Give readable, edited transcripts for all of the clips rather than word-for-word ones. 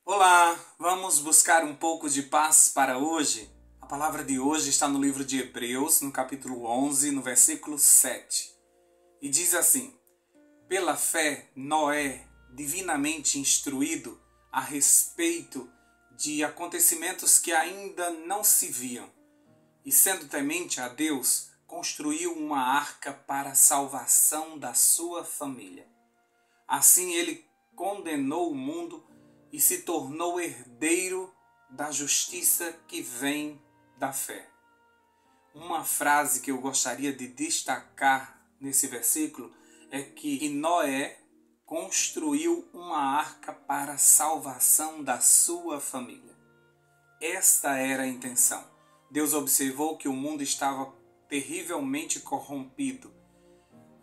Olá, vamos buscar um pouco de paz para hoje? A palavra de hoje está no livro de Hebreus, no capítulo 11, no versículo 7. E diz assim: Pela fé, Noé, divinamente instruído a respeito de acontecimentos que ainda não se viam, e sendo temente a Deus, construiu uma arca para a salvação da sua família. Assim ele condenou o mundo e se tornou herdeiro da justiça que vem da fé. Uma frase que eu gostaria de destacar nesse versículo é que Noé construiu uma arca para a salvação da sua família. Esta era a intenção. Deus observou que o mundo estava terrivelmente corrompido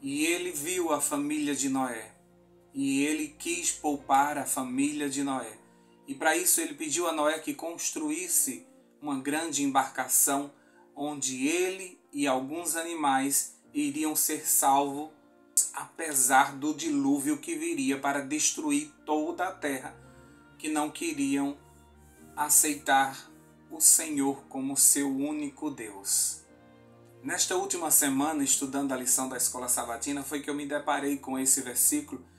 e ele viu a família de Noé. E ele quis poupar a família de Noé. E para isso ele pediu a Noé que construísse uma grande embarcação onde ele e alguns animais iriam ser salvos, apesar do dilúvio que viria para destruir toda a terra, que não queriam aceitar o Senhor como seu único Deus. Nesta última semana, estudando a lição da Escola Sabatina, foi que eu me deparei com esse versículo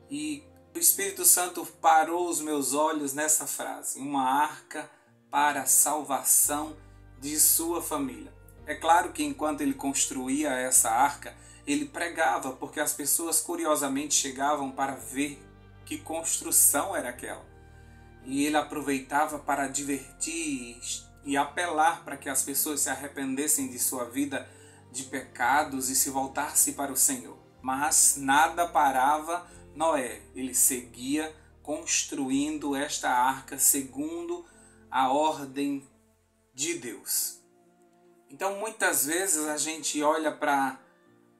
e o Espírito Santo parou os meus olhos nessa frase: uma arca para a salvação de sua família. É claro que enquanto ele construía essa arca, ele pregava, porque as pessoas curiosamente chegavam para ver que construção era aquela. E ele aproveitava para divertir e apelar para que as pessoas se arrependessem de sua vida de pecados e se voltassem para o Senhor. Mas nada parava Noé. Ele seguia construindo esta arca segundo a ordem de Deus. Então muitas vezes a gente olha para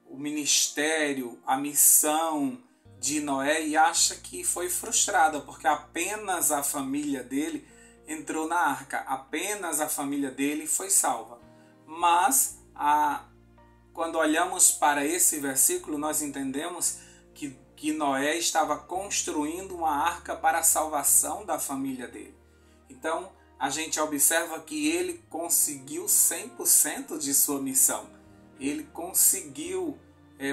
o ministério, a missão de Noé e acha que foi frustrada, porque apenas a família dele entrou na arca, apenas a família dele foi salva. Mas quando olhamos para esse versículo, nós entendemos que Noé estava construindo uma arca para a salvação da família dele. Então, a gente observa que ele conseguiu 100% de sua missão. Ele conseguiu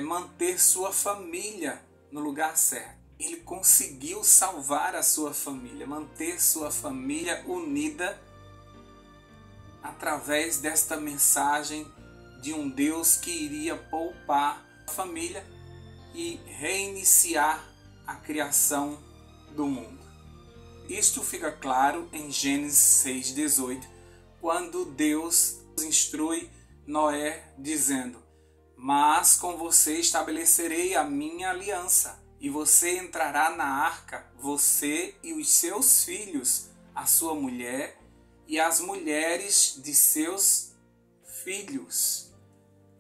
manter sua família no lugar certo. Ele conseguiu salvar a sua família, manter sua família unida através desta mensagem de um Deus que iria poupar a família e reiniciar a criação do mundo. Isto fica claro em Gênesis 6,18, quando Deus instrui Noé dizendo: Mas com você estabelecerei a minha aliança, e você entrará na arca, você e os seus filhos, a sua mulher e as mulheres de seus filhos.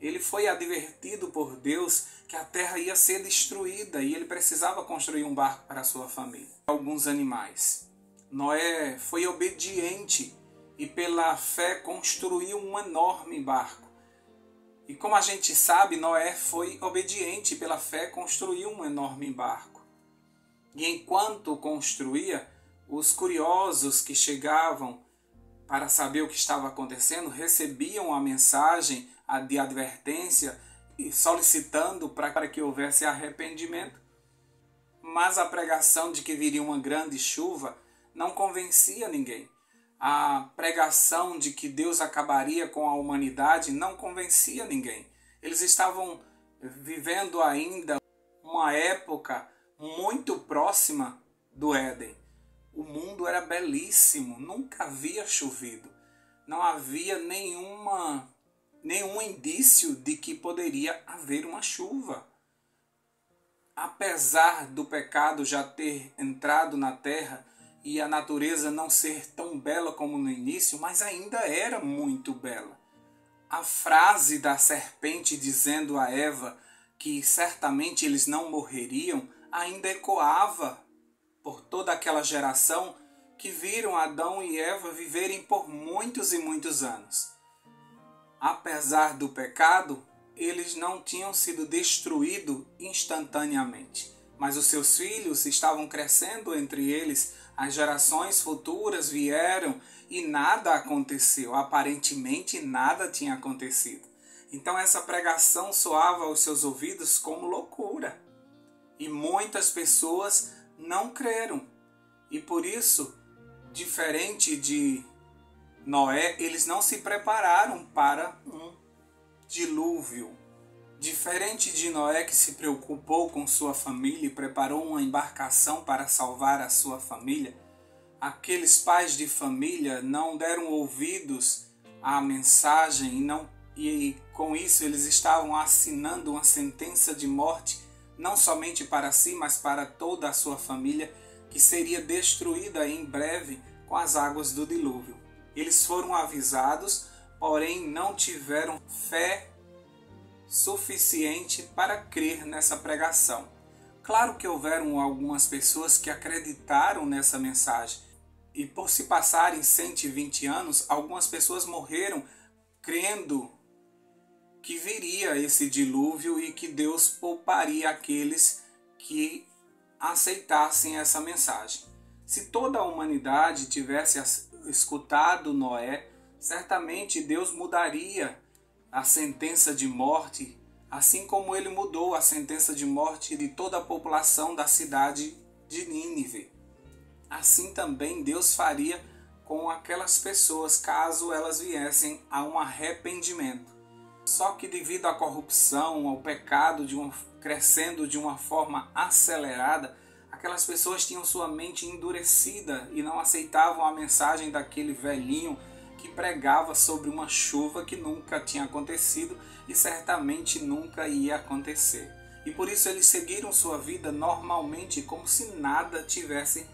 Ele foi advertido por Deus que a terra ia ser destruída e ele precisava construir um barco para a sua família. Alguns animais. Noé foi obediente e pela fé construiu um enorme barco. E como a gente sabe, Noé foi obediente e pela fé construiu um enorme barco. E enquanto construía, os curiosos que chegavam para saber o que estava acontecendo recebiam a mensagem de advertência solicitando para que houvesse arrependimento. Mas a pregação de que viria uma grande chuva não convencia ninguém. A pregação de que Deus acabaria com a humanidade não convencia ninguém. Eles estavam vivendo ainda uma época muito próxima do Éden. O mundo era belíssimo, nunca havia chovido. Não havia nenhum indício de que poderia haver uma chuva. Apesar do pecado já ter entrado na terra e a natureza não ser tão bela como no início, mas ainda era muito bela. A frase da serpente dizendo a Eva que certamente eles não morreriam ainda ecoava por toda aquela geração que viram Adão e Eva viverem por muitos e muitos anos. Apesar do pecado, eles não tinham sido destruídos instantaneamente, mas os seus filhos estavam crescendo entre eles as gerações futuras vieram e nada aconteceu. Aparentemente nada tinha acontecido. Então essa pregação soava aos seus ouvidos como loucura. E muitas pessoas não creram. E por isso, diferente de Noé, eles não se prepararam para um dilúvio. Diferente de Noé, que se preocupou com sua família e preparou uma embarcação para salvar a sua família, aqueles pais de família não deram ouvidos à mensagem e com isso eles estavam assinando uma sentença de morte, não somente para si, mas para toda a sua família, que seria destruída em breve com as águas do dilúvio. Eles foram avisados, porém não tiveram fé suficiente para crer nessa pregação. Claro que houveram algumas pessoas que acreditaram nessa mensagem, e por se passarem 120 anos, algumas pessoas morreram crendo que viria esse dilúvio e que Deus pouparia aqueles que aceitassem essa mensagem. Se toda a humanidade tivesse escutado Noé, certamente Deus mudaria a sentença de morte, assim como ele mudou a sentença de morte de toda a população da cidade de Nínive. Assim também Deus faria com aquelas pessoas caso elas viessem a um arrependimento. Só que devido à corrupção, ao pecado crescendo de uma forma acelerada, aquelas pessoas tinham sua mente endurecida e não aceitavam a mensagem daquele velhinho que pregava sobre uma chuva que nunca tinha acontecido e certamente nunca ia acontecer. E por isso eles seguiram sua vida normalmente, como se nada tivesse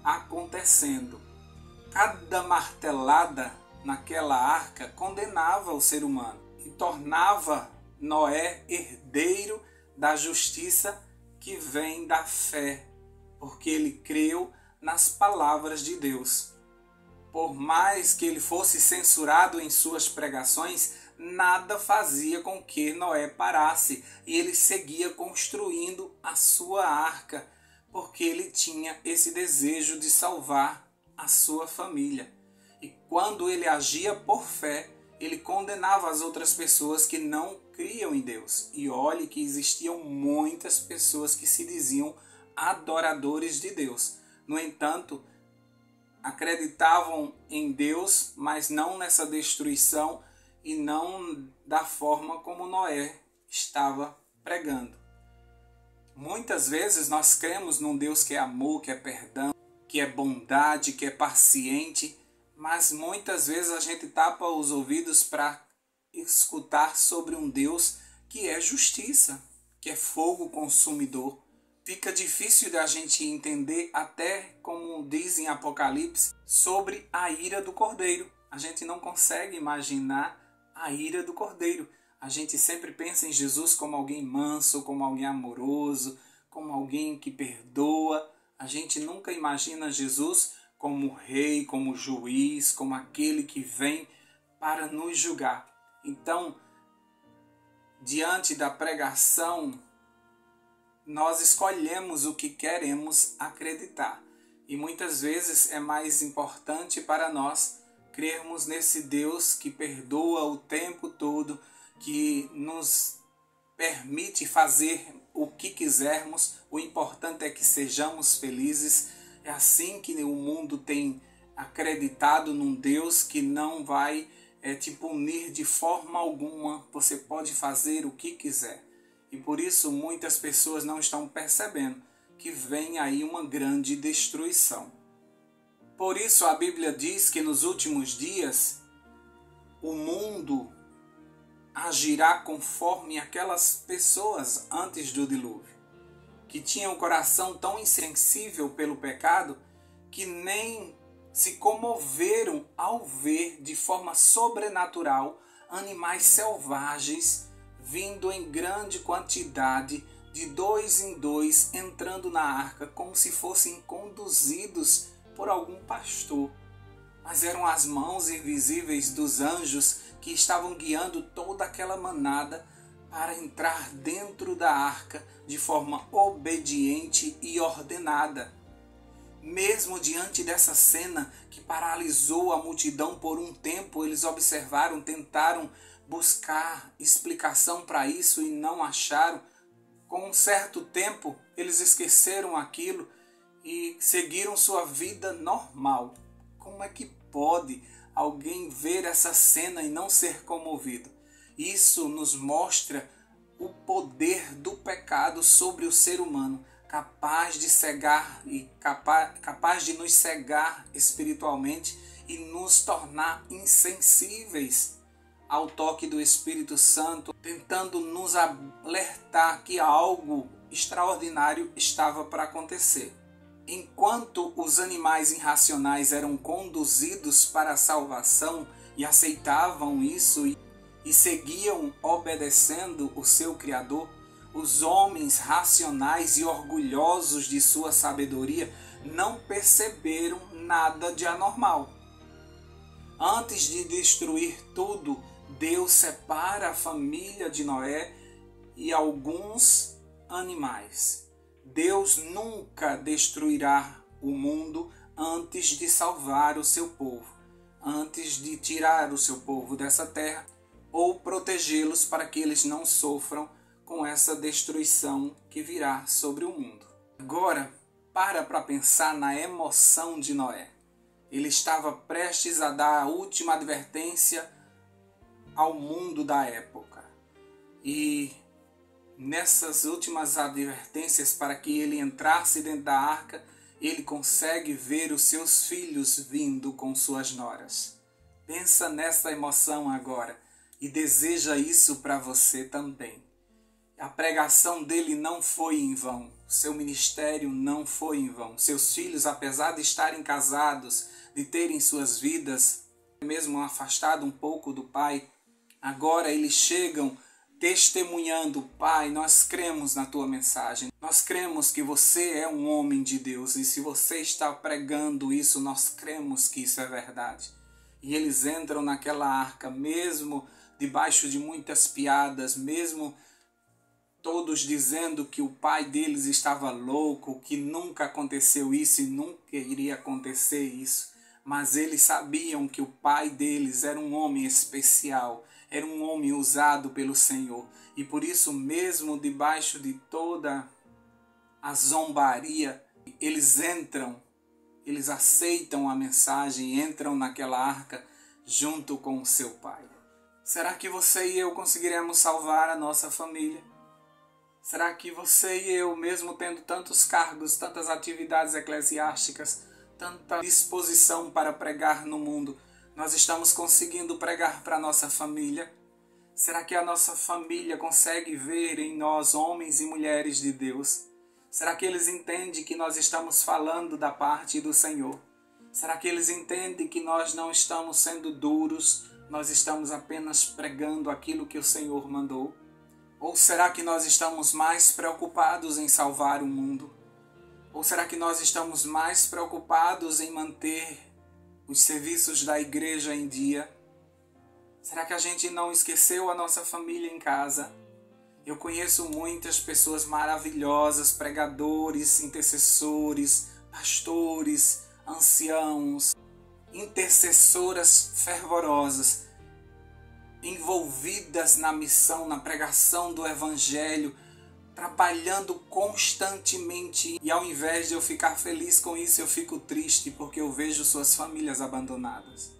acontecendo. Cada martelada naquela arca condenava o ser humano e tornava Noé herdeiro da justiça que vem da fé, porque ele creu nas palavras de Deus. Por mais que ele fosse censurado em suas pregações, nada fazia com que Noé parasse e ele seguia construindo a sua arca, porque ele tinha esse desejo de salvar a sua família. E quando ele agia por fé, ele condenava as outras pessoas que não criam em Deus. E olhe que existiam muitas pessoas que se diziam adoradores de Deus. No entanto, acreditavam em Deus, mas não nessa destruição e não da forma como Noé estava pregando. Muitas vezes nós cremos num Deus que é amor, que é perdão, que é bondade, que é paciente, mas muitas vezes a gente tapa os ouvidos para escutar sobre um Deus que é justiça, que é fogo consumidor. Fica difícil da gente entender, até como diz em Apocalipse, sobre a ira do Cordeiro. A gente não consegue imaginar a ira do Cordeiro. A gente sempre pensa em Jesus como alguém manso, como alguém amoroso, como alguém que perdoa. A gente nunca imagina Jesus como rei, como juiz, como aquele que vem para nos julgar. Então, diante da pregação, nós escolhemos o que queremos acreditar. E muitas vezes é mais importante para nós crermos nesse Deus que perdoa o tempo todo, que nos permite fazer o que quisermos. O importante é que sejamos felizes. É assim que o mundo tem acreditado num Deus que não vai te punir de forma alguma. Você pode fazer o que quiser. E por isso muitas pessoas não estão percebendo que vem aí uma grande destruição. Por isso a Bíblia diz que nos últimos dias o mundo agirá conforme aquelas pessoas antes do dilúvio, que tinham o coração tão insensível pelo pecado que nem se comoveram ao ver de forma sobrenatural animais selvagens vindo em grande quantidade, de 2 em 2, entrando na arca, como se fossem conduzidos por algum pastor. Mas eram as mãos invisíveis dos anjos que estavam guiando toda aquela manada para entrar dentro da arca de forma obediente e ordenada. Mesmo diante dessa cena que paralisou a multidão por um tempo, eles observaram, tentaram buscar explicação para isso e não acharam. Com um certo tempo, eles esqueceram aquilo e seguiram sua vida normal. Como é que pode alguém ver essa cena e não ser comovido? Isso nos mostra o poder do pecado sobre o ser humano, capaz de cegar e capaz de nos cegar espiritualmente e nos tornar insensíveis ao toque do Espírito Santo, tentando nos alertar que algo extraordinário estava para acontecer. Enquanto os animais irracionais eram conduzidos para a salvação e aceitavam isso e seguiam obedecendo o seu Criador, os homens racionais e orgulhosos de sua sabedoria não perceberam nada de anormal. Antes de destruir tudo, Deus separa a família de Noé e alguns animais. Deus nunca destruirá o mundo antes de salvar o seu povo, antes de tirar o seu povo dessa terra ou protegê-los para que eles não sofram com essa destruição que virá sobre o mundo. Agora, para pensar na emoção de Noé. Ele estava prestes a dar a última advertência ao mundo da época. E nessas últimas advertências, para que ele entrasse dentro da arca, ele consegue ver os seus filhos vindo com suas noras. Pensa nessa emoção agora e deseja isso para você também. A pregação dele não foi em vão, seu ministério não foi em vão. Seus filhos, apesar de estarem casados, de terem suas vidas, mesmo afastado um pouco do pai, agora eles chegam testemunhando: Pai, nós cremos na tua mensagem, nós cremos que você é um homem de Deus e se você está pregando isso, nós cremos que isso é verdade. E eles entram naquela arca, mesmo debaixo de muitas piadas, mesmo todos dizendo que o pai deles estava louco, que nunca aconteceu isso e nunca iria acontecer isso. Mas eles sabiam que o pai deles era um homem especial, era um homem usado pelo Senhor. E por isso mesmo, debaixo de toda a zombaria, eles entram, eles aceitam a mensagem, entram naquela arca junto com o seu pai. Será que você e eu conseguiremos salvar a nossa família? Será que você e eu, mesmo tendo tantos cargos, tantas atividades eclesiásticas, tanta disposição para pregar no mundo, nós estamos conseguindo pregar para a nossa família? Será que a nossa família consegue ver em nós homens e mulheres de Deus? Será que eles entendem que nós estamos falando da parte do Senhor? Será que eles entendem que nós não estamos sendo duros, nós estamos apenas pregando aquilo que o Senhor mandou? Ou será que nós estamos mais preocupados em salvar o mundo? Ou será que nós estamos mais preocupados em manter os serviços da igreja em dia? Será que a gente não esqueceu a nossa família em casa? Eu conheço muitas pessoas maravilhosas, pregadores, intercessores, pastores, anciãos, intercessoras fervorosas, envolvidas na missão, na pregação do Evangelho, trabalhando constantemente. E ao invés de eu ficar feliz com isso, eu fico triste porque eu vejo suas famílias abandonadas.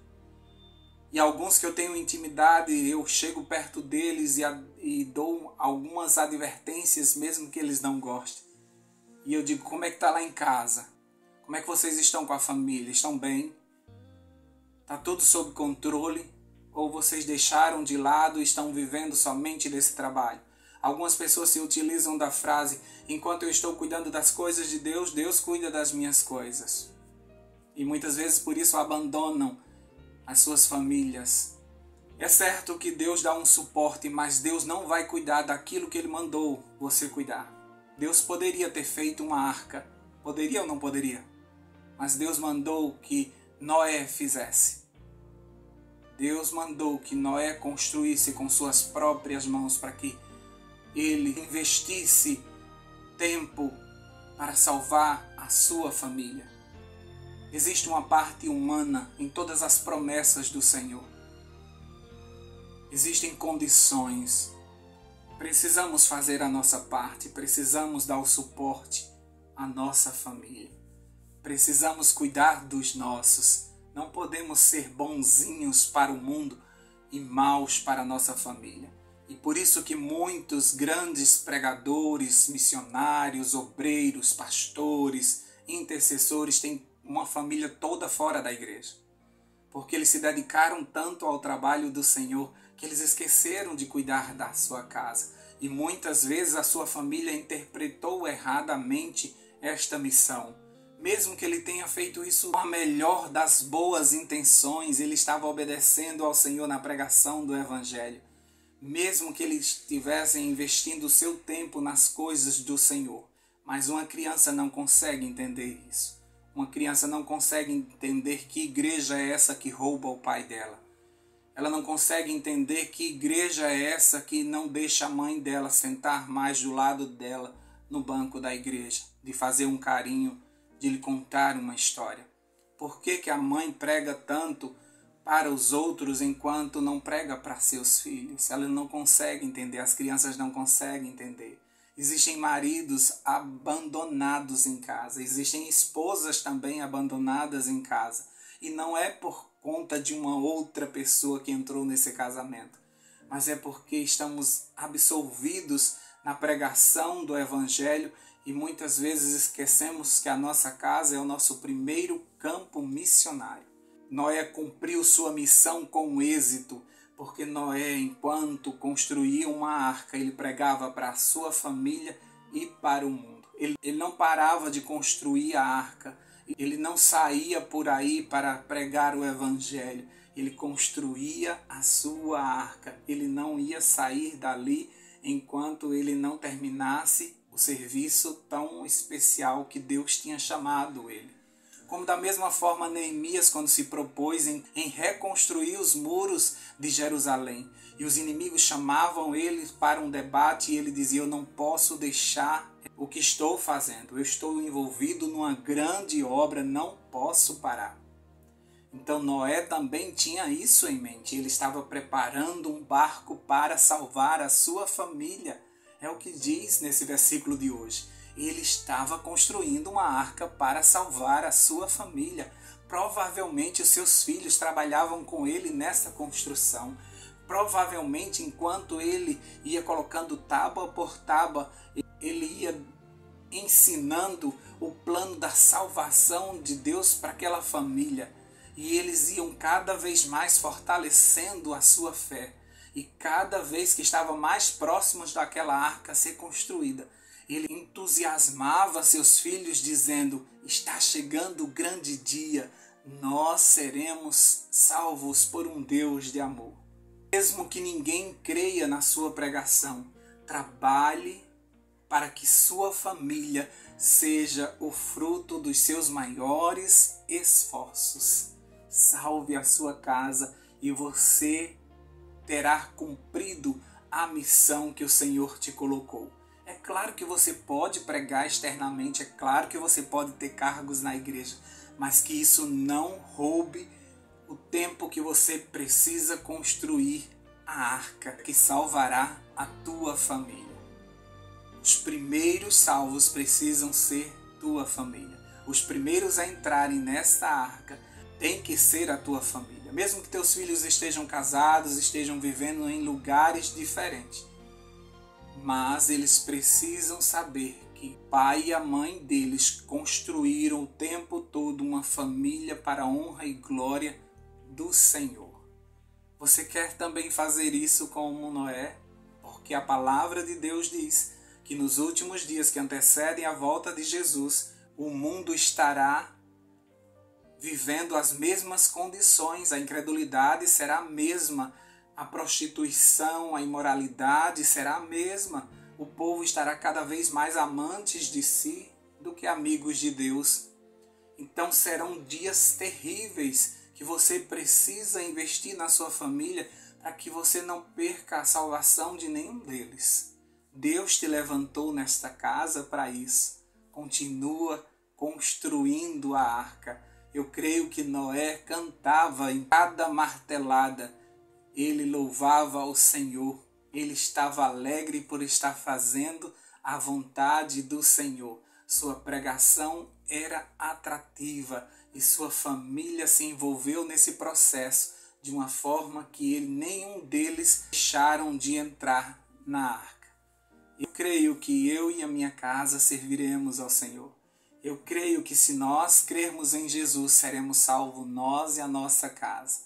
E alguns que eu tenho intimidade, eu chego perto deles e dou algumas advertências, mesmo que eles não gostem. E eu digo: como é que está lá em casa? Como é que vocês estão com a família? Estão bem? Está tudo sob controle? Ou vocês deixaram de lado e estão vivendo somente desse trabalho? Algumas pessoas se utilizam da frase: enquanto eu estou cuidando das coisas de Deus, Deus cuida das minhas coisas. E muitas vezes por isso abandonam as suas famílias. É certo que Deus dá um suporte, mas Deus não vai cuidar daquilo que Ele mandou você cuidar. Deus poderia ter feito uma arca. Poderia ou não poderia? Mas Deus mandou que Noé fizesse. Deus mandou que Noé construísse com suas próprias mãos para que ele investisse tempo para salvar a sua família. Existe uma parte humana em todas as promessas do Senhor. Existem condições. Precisamos fazer a nossa parte, precisamos dar o suporte à nossa família. Precisamos cuidar dos nossos. Não podemos ser bonzinhos para o mundo e maus para a nossa família. E por isso que muitos grandes pregadores, missionários, obreiros, pastores, intercessores têm uma família toda fora da igreja. Porque eles se dedicaram tanto ao trabalho do Senhor que eles esqueceram de cuidar da sua casa. E muitas vezes a sua família interpretou erradamente esta missão. Mesmo que ele tenha feito isso com a melhor das boas intenções, ele estava obedecendo ao Senhor na pregação do Evangelho. Mesmo que eles estivessem investindo o seu tempo nas coisas do Senhor. Mas uma criança não consegue entender isso. Uma criança não consegue entender que igreja é essa que rouba o pai dela. Ela não consegue entender que igreja é essa que não deixa a mãe dela sentar mais do lado dela no banco da igreja, de fazer um carinho, de lhe contar uma história. Por que que a mãe prega tanto para os outros enquanto não prega para seus filhos? Ela não consegue entender, as crianças não conseguem entender. Existem maridos abandonados em casa, existem esposas também abandonadas em casa. E não é por conta de uma outra pessoa que entrou nesse casamento, mas é porque estamos absolvidos na pregação do Evangelho e muitas vezes esquecemos que a nossa casa é o nosso primeiro campo missionário. Noé cumpriu sua missão com êxito, porque Noé, enquanto construía uma arca, ele pregava para a sua família e para o mundo. Ele não parava de construir a arca, ele não saía por aí para pregar o Evangelho, ele construía a sua arca, ele não ia sair dali enquanto ele não terminasse o serviço tão especial que Deus tinha chamado ele. Como da mesma forma Neemias, quando se propôs em reconstruir os muros de Jerusalém, e os inimigos chamavam ele para um debate, e ele dizia: eu não posso deixar o que estou fazendo, eu estou envolvido numa grande obra, não posso parar. Então Noé também tinha isso em mente, ele estava preparando um barco para salvar a sua família, é o que diz nesse versículo de hoje. Ele estava construindo uma arca para salvar a sua família. Provavelmente os seus filhos trabalhavam com ele nessa construção. Provavelmente enquanto ele ia colocando tábua por tábua, ele ia ensinando o plano da salvação de Deus para aquela família. E eles iam cada vez mais fortalecendo a sua fé. E cada vez que estavam mais próximos daquela arca ser construída, ele entusiasmava seus filhos dizendo: está chegando o grande dia, nós seremos salvos por um Deus de amor. Mesmo que ninguém creia na sua pregação, trabalhe para que sua família seja o fruto dos seus maiores esforços. Salve a sua casa e você terá cumprido a missão que o Senhor te colocou. É claro que você pode pregar externamente, é claro que você pode ter cargos na igreja, mas que isso não roube o tempo que você precisa construir a arca que salvará a tua família. Os primeiros salvos precisam ser tua família. Os primeiros a entrarem nesta arca tem que ser a tua família. Mesmo que teus filhos estejam casados, estejam vivendo em lugares diferentes. Mas eles precisam saber que o pai e a mãe deles construíram o tempo todo uma família para a honra e glória do Senhor. Você quer também fazer isso como Noé? Porque a palavra de Deus diz que nos últimos dias que antecedem a volta de Jesus, o mundo estará vivendo as mesmas condições, a incredulidade será a mesma, a prostituição, a imoralidade será a mesma. O povo estará cada vez mais amantes de si do que amigos de Deus. Então serão dias terríveis que você precisa investir na sua família para que você não perca a salvação de nenhum deles. Deus te levantou nesta casa para isso. Continua construindo a arca Eu creio que Noé cantava em cada martelada. Ele louvava o Senhor. Ele estava alegre por estar fazendo a vontade do Senhor. Sua pregação era atrativa e sua família se envolveu nesse processo de uma forma que nenhum deles deixaram de entrar na arca. Eu creio que eu e a minha casa serviremos ao Senhor. Eu creio que se nós crermos em Jesus, seremos salvos nós e a nossa casa.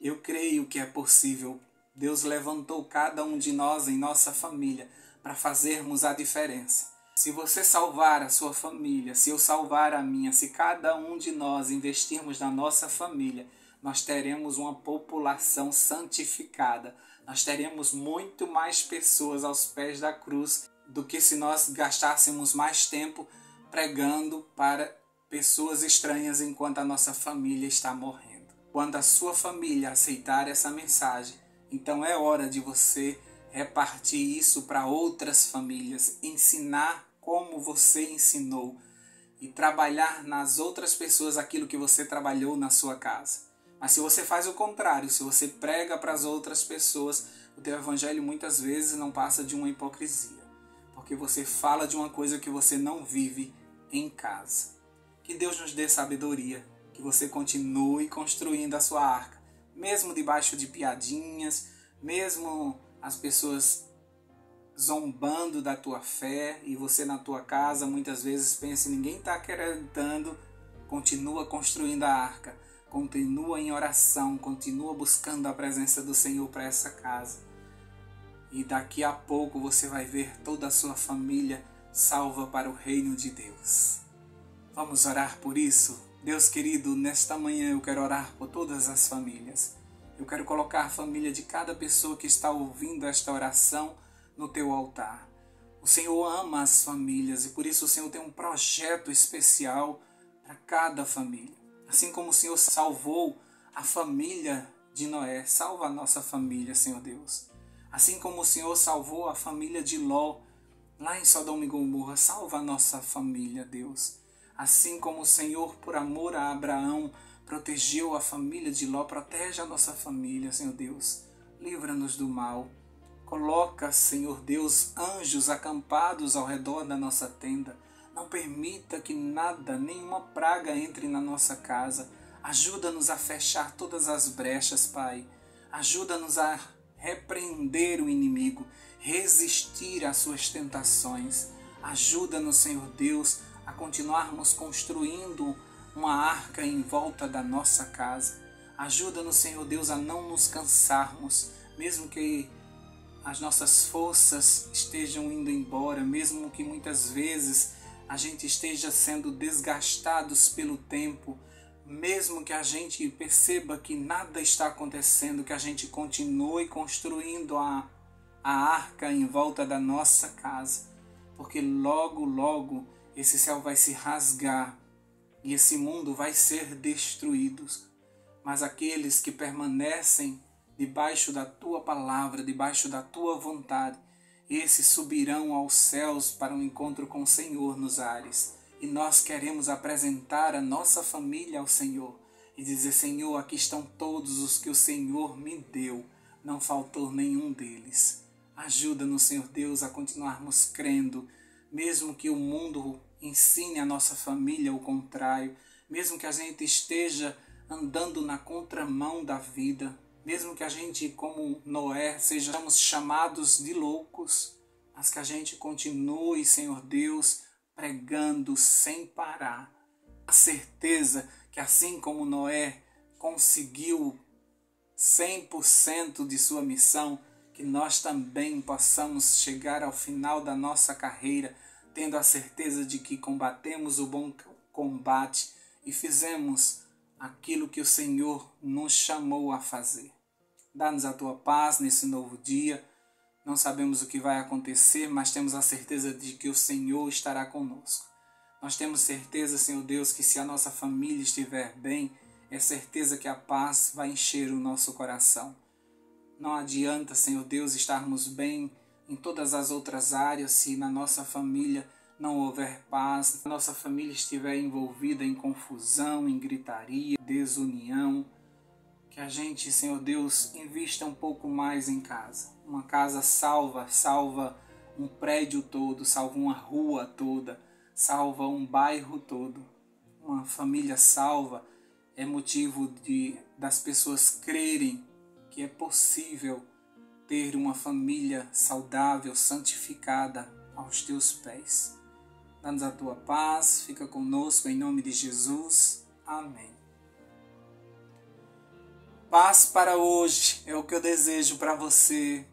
Eu creio que é possível. Deus levantou cada um de nós em nossa família para fazermos a diferença. Se você salvar a sua família, se eu salvar a minha, se cada um de nós investirmos na nossa família, nós teremos uma população santificada. Nós teremos muito mais pessoas aos pés da cruz do que se nós gastássemos mais tempo pregando para pessoas estranhas enquanto a nossa família está morrendo. Quando a sua família aceitar essa mensagem, então é hora de você repartir isso para outras famílias, ensinar como você ensinou e trabalhar nas outras pessoas aquilo que você trabalhou na sua casa. Mas se você faz o contrário, se você prega para as outras pessoas, o teu evangelho muitas vezes não passa de uma hipocrisia, porque você fala de uma coisa que você não vive em casa. Que Deus nos dê sabedoria, que você continue construindo a sua arca, mesmo debaixo de piadinhas, mesmo as pessoas zombando da tua fé e você na tua casa muitas vezes pensa ninguém está acreditando. Continua construindo a arca, continua em oração, continua buscando a presença do Senhor para essa casa. E daqui a pouco você vai ver toda a sua família salva para o reino de Deus. Vamos orar por isso? Deus querido, nesta manhã eu quero orar por todas as famílias. Eu quero colocar a família de cada pessoa que está ouvindo esta oração no teu altar. O Senhor ama as famílias e por isso o Senhor tem um projeto especial para cada família. Assim como o Senhor salvou a família de Noé, salva a nossa família, Senhor Deus. Assim como o Senhor salvou a família de Ló, lá em Sodoma e Gomorra, salva a nossa família, Deus. Assim como o Senhor, por amor a Abraão, protegeu a família de Ló, protege a nossa família, Senhor Deus. Livra-nos do mal. Coloca, Senhor Deus, anjos acampados ao redor da nossa tenda. Não permita que nada, nenhuma praga entre na nossa casa. Ajuda-nos a fechar todas as brechas, Pai. Ajuda-nos a repreender o inimigo, resistir às suas tentações. Ajuda-nos, Senhor Deus, a continuarmos construindo uma arca em volta da nossa casa. Ajuda-nos, Senhor Deus, a não nos cansarmos, mesmo que as nossas forças estejam indo embora, mesmo que muitas vezes a gente esteja sendo desgastados pelo tempo, mesmo que a gente perceba que nada está acontecendo, que a gente continue construindo a arca em volta da nossa casa, porque logo, logo esse céu vai se rasgar e esse mundo vai ser destruído. Mas aqueles que permanecem debaixo da tua palavra, debaixo da tua vontade, esses subirão aos céus para um encontro com o Senhor nos ares. E nós queremos apresentar a nossa família ao Senhor e dizer: Senhor, aqui estão todos os que o Senhor me deu, não faltou nenhum deles. Ajuda-nos, Senhor Deus, a continuarmos crendo, mesmo que o mundo ensine a nossa família o contrário, mesmo que a gente esteja andando na contramão da vida, mesmo que a gente, como Noé, sejamos chamados de loucos, mas que a gente continue, Senhor Deus, pregando sem parar. A certeza que assim como Noé conseguiu 100% de sua missão, que nós também possamos chegar ao final da nossa carreira, tendo a certeza de que combatemos o bom combate e fizemos aquilo que o Senhor nos chamou a fazer. Dá-nos a tua paz nesse novo dia. Não sabemos o que vai acontecer, mas temos a certeza de que o Senhor estará conosco. Nós temos certeza, Senhor Deus, que se a nossa família estiver bem, é certeza que a paz vai encher o nosso coração. Não adianta, Senhor Deus, estarmos bem em todas as outras áreas se na nossa família não houver paz, a nossa família estiver envolvida em confusão, em gritaria, desunião, que a gente, Senhor Deus, invista um pouco mais em casa. Uma casa salva um prédio todo, salva uma rua toda, salva um bairro todo. Uma família salva é motivo das pessoas crerem que é possível ter uma família saudável, santificada aos teus pés. Dá-nos a tua paz, fica conosco em nome de Jesus. Amém. Paz para hoje é o que eu desejo para você.